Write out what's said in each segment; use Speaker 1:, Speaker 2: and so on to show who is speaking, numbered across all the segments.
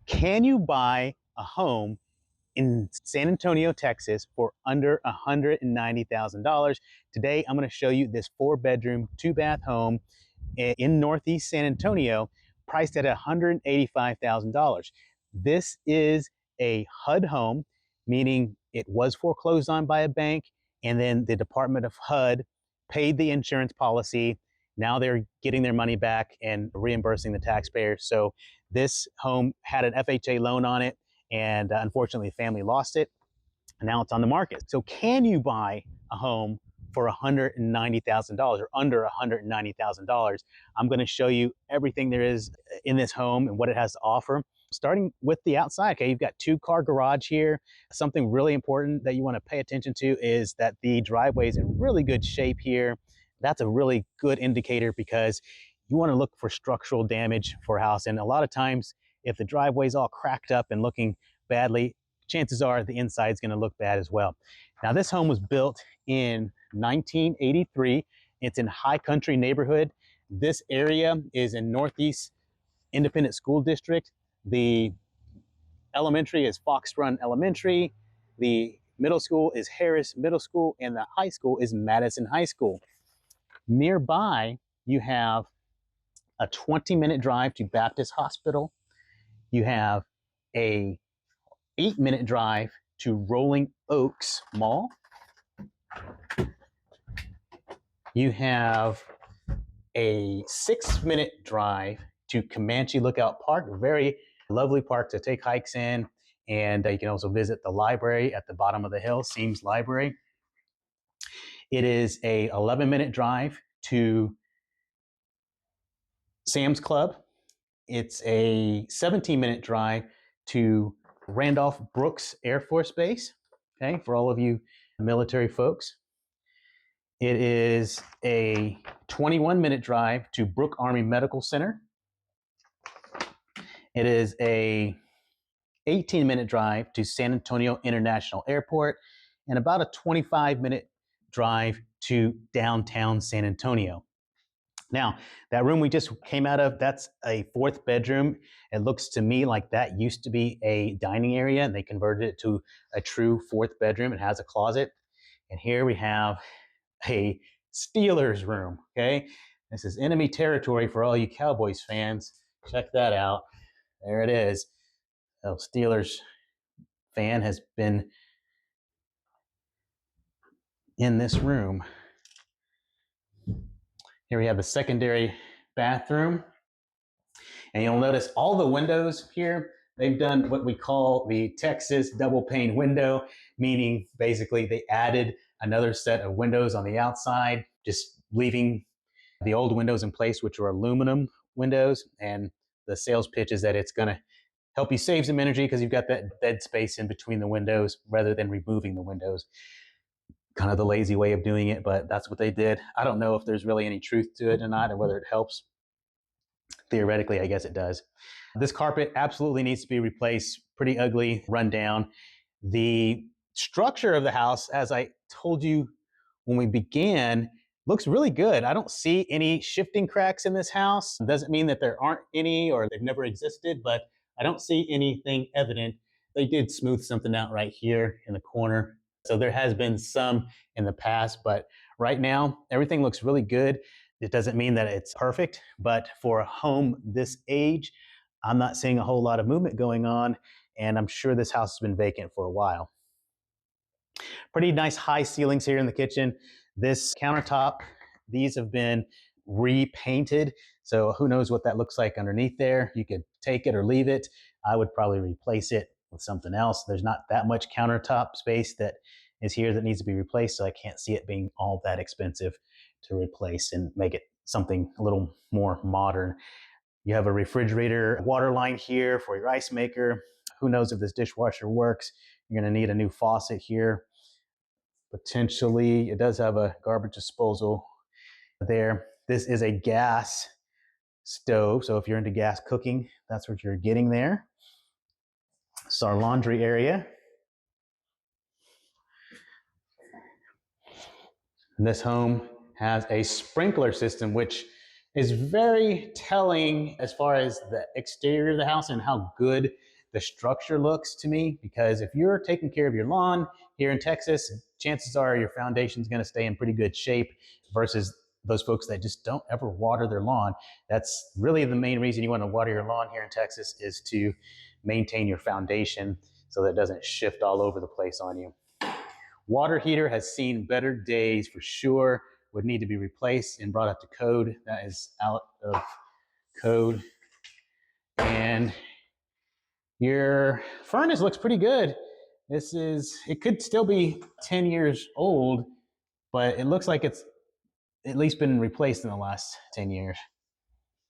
Speaker 1: Can you buy a home in San Antonio, Texas for under $190,000? Today, I'm going to show you this 4-bedroom, 2-bath home in Northeast San Antonio, priced at $185,000. This is a HUD home, meaning it was foreclosed on by a bank, and then the Department of HUD paid the insurance policy. Now they're getting their money back and reimbursing the taxpayers. So this home had an FHA loan on it, and unfortunately, the family lost it. And now it's on the market. So can you buy a home for $190,000 or under $190,000? I'm going to show you everything there is in this home and what it has to offer. Starting with the outside, okay, you've got 2-car garage here. Something really important that you want to pay attention to is that the driveway is in really good shape here. That's a really good indicator because you want to look for structural damage for a house. And a lot of times, if the driveway is all cracked up and looking badly, chances are the inside is going to look bad as well. Now, this home was built in 1983. It's in High Country neighborhood. This area is in Northeast Independent School District. The elementary is Fox Run Elementary. The middle school is Harris Middle School, and the high school is Madison High School. Nearby, you have a 20-minute drive to Baptist Hospital. You have a 8-minute drive to Rolling Oaks Mall. You have a 6-minute drive to Comanche Lookout Park, a very lovely park to take hikes in. And you can also visit the library at the bottom of the hill, Seams Library. It is a 11-minute drive to Sam's Club. It's a 17-minute drive to Randolph Brooks Air Force Base, okay, for all of you military folks. It is a 21-minute drive to Brooke Army Medical Center. It is a 18-minute drive to San Antonio International Airport, and about a 25-minute drive to downtown San Antonio. Now, that room we just came out of, that's a 4th bedroom. It looks to me like that used to be a dining area, and they converted it to a true 4th bedroom. It has a closet. And here we have a Steelers room, okay? This is enemy territory for all you Cowboys fans. Check that out. There it is. A Steelers fan has been in this room. Here we have the secondary bathroom. And you'll notice all the windows here, they've done what we call the Texas double pane window, meaning basically they added another set of windows on the outside, just leaving the old windows in place, which are aluminum windows. And the sales pitch is that it's going to help you save some energy because you've got that dead space in between the windows rather than removing the windows. Kind of the lazy way of doing it, but that's what they did. I don't know if there's really any truth to it or not, or whether it helps. Theoretically, I guess it does. This carpet absolutely needs to be replaced. Pretty ugly, run down. The structure of the house, as I told you when we began, looks really good. I don't see any shifting cracks in this house. It doesn't mean that there aren't any or they've never existed, but I don't see anything evident. They did smooth something out right here in the corner. So there has been some in the past, but right now, everything looks really good. It doesn't mean that it's perfect, but for a home this age, I'm not seeing a whole lot of movement going on, and I'm sure this house has been vacant for a while. Pretty nice high ceilings here in the kitchen. This countertop, these have been repainted, so who knows what that looks like underneath there. You could take it or leave it. I would probably replace it with something else. There's not that much countertop space that is here that needs to be replaced, so I can't see it being all that expensive to replace and make it something a little more modern. You have a refrigerator water line here for your ice maker. Who knows if this dishwasher works? You're going to need a new faucet here. Potentially, it does have a garbage disposal there. This is a gas stove, so if you're into gas cooking, that's what you're getting there. This is our laundry area. And this home has a sprinkler system, which is very telling as far as the exterior of the house and how good the structure looks to me, because if you're taking care of your lawn here in Texas, chances are your foundation is going to stay in pretty good shape versus those folks that just don't ever water their lawn. That's really the main reason you want to water your lawn here in Texas, is to maintain your foundation so that it doesn't shift all over the place on you. Water heater has seen better days for sure. Would need to be replaced and brought up to code. That is out of code. And your furnace looks pretty good. It could still be 10 years old, but it looks like it's at least been replaced in the last 10 years.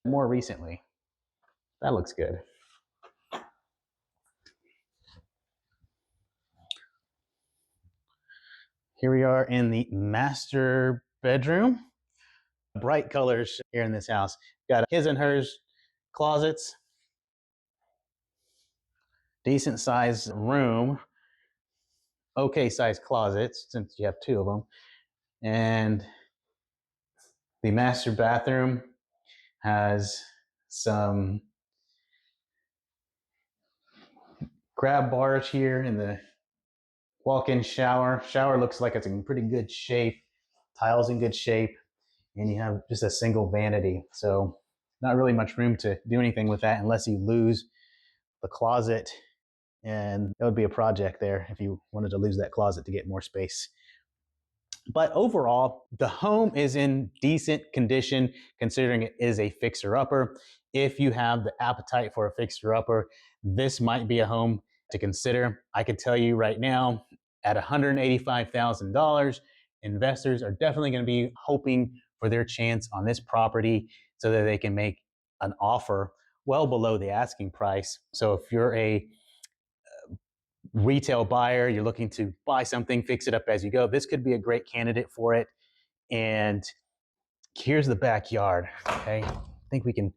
Speaker 1: More recently. That looks good. Here we are in the master bedroom. Bright colors here in this house. Got his and hers closets. Decent sized room. Okay sized closets, since you have two of them. And the master bathroom has some grab bars here in the walk-in shower. Shower looks like it's in pretty good shape. Tiles in good shape. And you have just a single vanity. So not really much room to do anything with that unless you lose the closet. And that would be a project there if you wanted to lose that closet to get more space. But overall, the home is in decent condition considering it is a fixer-upper. If you have the appetite for a fixer-upper, this might be a home to consider. I can tell you right now, at $185,000, investors are definitely going to be hoping for their chance on this property so that they can make an offer well below the asking price. So if you're a retail buyer, you're looking to buy something, fix it up as you go, this could be a great candidate for it. And here's the backyard. Okay, I think we can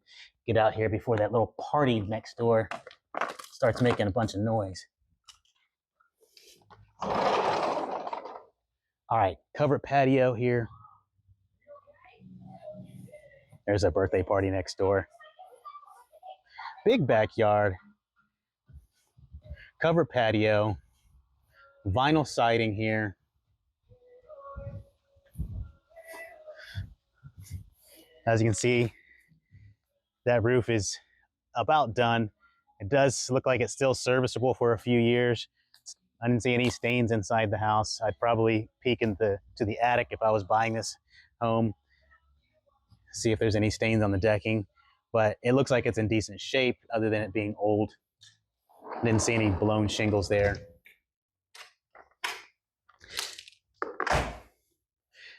Speaker 1: get out here before that little party next door starts making a bunch of noise. All right, covered patio here. There's a birthday party next door. Big backyard, covered patio, vinyl siding here. As you can see, that roof is about done. It does look like it's still serviceable for a few years. I didn't see any stains inside the house. I'd probably peek into the attic if I was buying this home, see if there's any stains on the decking. But it looks like it's in decent shape other than it being old. Didn't see any blown shingles there.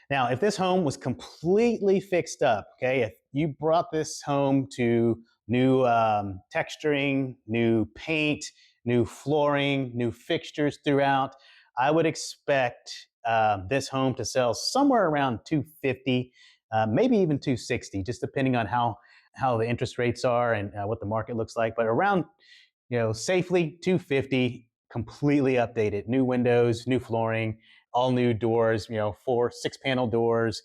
Speaker 1: Now, if this home was completely fixed up, okay, if you brought this home to new texturing, new paint, new flooring, new fixtures throughout, I would expect this home to sell somewhere around 250, maybe even 260, just depending on how the interest rates are and what the market looks like. But around, safely 250, completely updated, new windows, new flooring, all new doors, 4, 6-panel doors,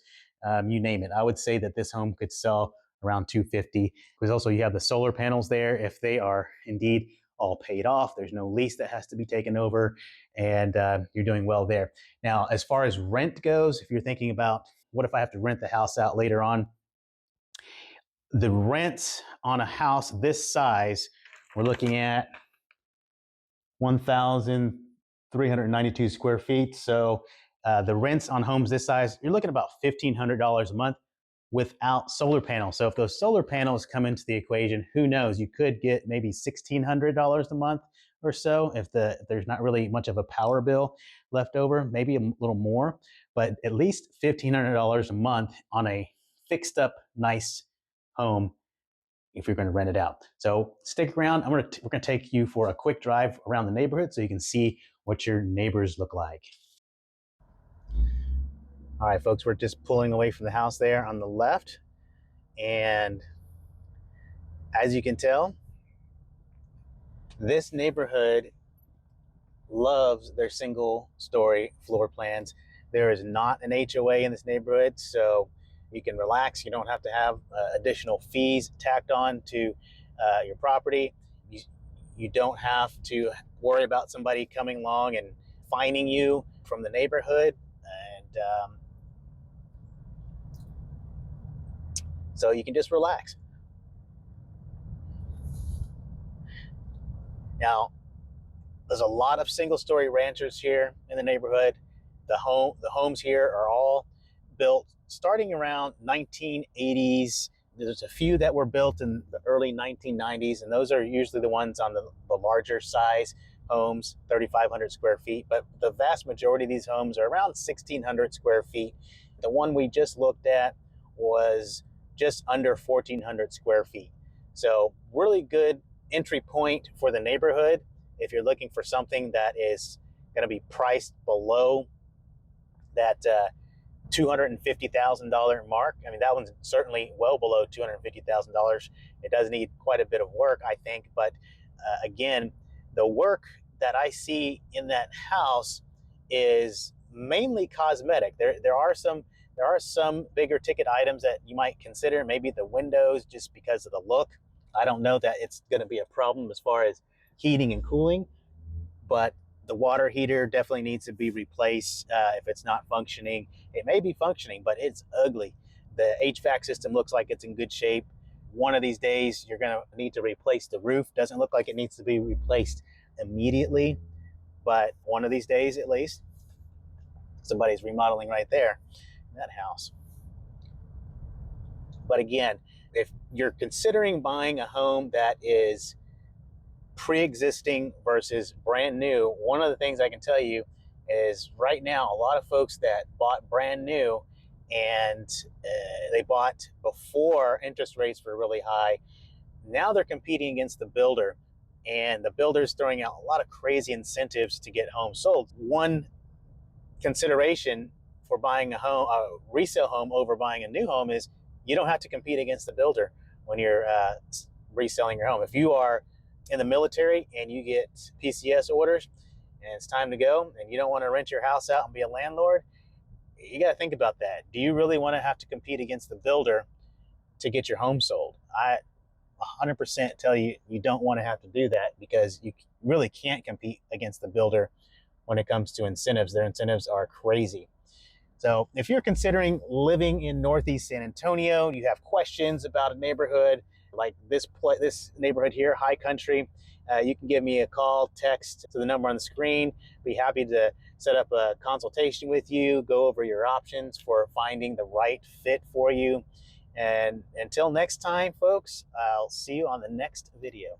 Speaker 1: you name it. I would say that this home could sell around 250, because also you have the solar panels there. If they are indeed all paid off, there's no lease that has to be taken over, and you're doing well there. Now, as far as rent goes, if you're thinking about what if I have to rent the house out later on, the rents on a house this size, we're looking at 1,392 square feet. So the rents on homes this size, you're looking at about $1,500 a month without solar panels. So if those solar panels come into the equation, who knows? You could get maybe $1,600 a month or so if there's not really much of a power bill left over, maybe a little more, but at least $1,500 a month on a fixed up, nice home if you're going to rent it out. So stick around. We're going to take you for a quick drive around the neighborhood so you can see what your neighbors look like. All right, folks, we're just pulling away from the house there on the left. And as you can tell, this neighborhood loves their single story floor plans. There is not an HOA in this neighborhood, so you can relax. You don't have to have additional fees tacked on to your property. You You don't have to worry about somebody coming along and fining you from the neighborhood. And so you can just relax. Now, there's a lot of single-story ranchers here in the neighborhood. The homes here are all built starting around 1980s. There's a few that were built in the early 1990s, and those are usually the ones on the larger size homes, 3,500 square feet. But the vast majority of these homes are around 1,600 square feet. The one we just looked at was just under 1,400 square feet. So really good entry point for the neighborhood if you're looking for something that is going to be priced below that $250,000 mark. I mean, that one's certainly well below $250,000. It does need quite a bit of work, I think. But again, the work that I see in that house is mainly cosmetic. There are some bigger ticket items that you might consider, maybe the windows, just because of the look. I don't know that it's going to be a problem as far as heating and cooling, but the water heater definitely needs to be replaced if it's not functioning. It may be functioning, but it's ugly. The HVAC system looks like it's in good shape. One of these days, you're going to need to replace the roof. Doesn't look like it needs to be replaced immediately, but one of these days at least. Somebody's remodeling right there in that house. But again, if you're considering buying a home that is pre-existing versus brand new, one of the things I can tell you is right now a lot of folks that bought brand new and they bought before interest rates were really high, now they're competing against the builder, and the builder's throwing out a lot of crazy incentives to get homes sold. One consideration for buying a resale home over buying a new home is you don't have to compete against the builder when you're reselling your home. If you are in the military and you get PCS orders and it's time to go and you don't want to rent your house out and be a landlord, you got to think about that. Do you really want to have to compete against the builder to get your home sold? I 100% tell you, you don't want to have to do that, because you really can't compete against the builder when it comes to incentives. Their incentives are crazy. So if you're considering living in Northeast San Antonio, you have questions about a neighborhood like this neighborhood here, High Country, you can give me a call, text to the number on the screen. Be happy to set up a consultation with you, go over your options for finding the right fit for you. And until next time, folks, I'll see you on the next video.